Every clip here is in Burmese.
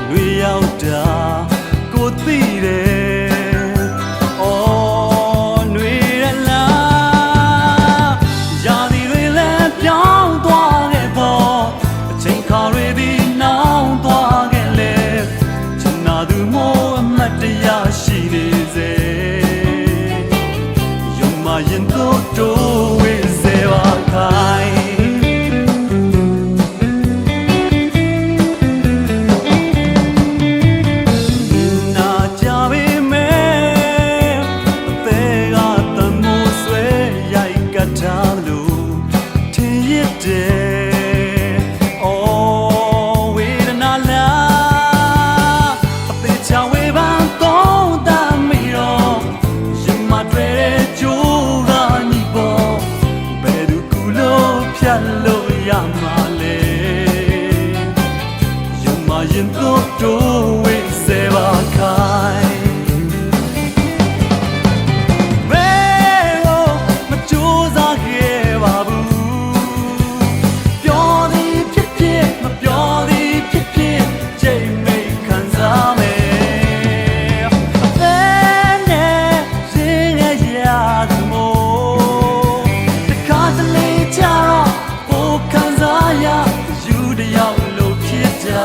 လွေရောက်တာကိုသိတယ်အော်လွေရလားရာသီတွေလည်းပြောင်းသွားခဲ့ပေါ့အချိန်ခါတွေဒီနောက်သွားခဲ့လေချင်နာသူမို့အမတ်တရားရှိနေစေယုံမှရင်တို့ဝေးစေပါခိုင်းရင်တို့တို့ဝေးစေပါခိုင်းမဲကိုမကြိုးစားခဲ့ပါဘူးပြောသည်ဖြစ်ဖြစ်မပြောသည်ဖြစ်ဖြစ်ချိန်မိတ်ခံစားမယ်အသက်နဲ့ရှင်ရဲ့ရာသမို့တခါတလေကြတော့ကိုခံစားရယူတယောက်လို့ဖြစ်တာ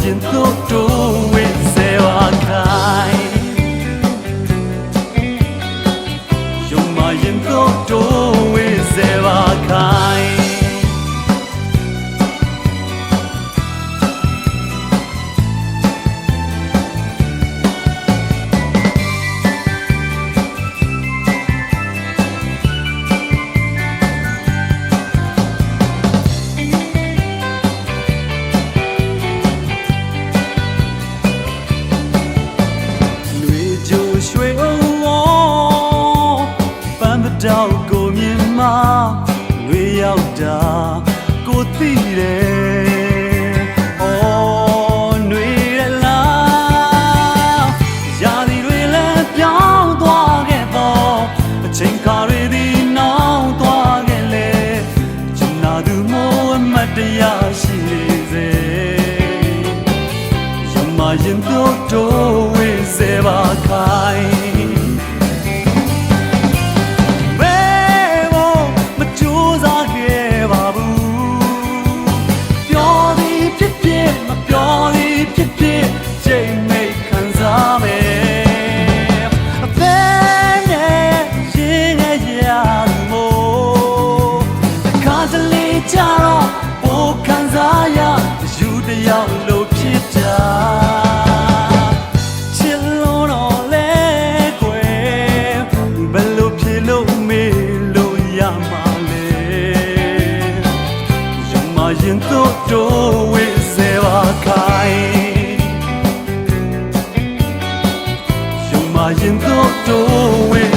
ရင်တို့တို့ဝေးစေပါခိုင်းယုံမှရင်တို့တို့ဝေးစေပါခိုင်းရွှေအုံဝပန်းတောက်ကိုမြင်မှလွေရောက်တာကိုသိတယ်အော်လွေရလားရာသီတွေလည်းပြောင်းသွားခဲ့ပေါ့အချိန်ခါတွေဒီနောက်သွားခဲ့လေချင်နာသူမို့အမတ်တရားရှိနေစေယုံမှရင်တို့တို့ဝေးစေပါခိုင်းကြတော့ပိုခံစားရယူတယောက်လို့ဖြစ်တာချစ်လို့တော့လဲကွယ်ဘယ်လိုဖြစ်လို့မေးလို့ရမှာလဲယုံမှရင်တို့တို့ဝေးစေပါခိုင်းယုံမှရင်တို့တို့ဝေး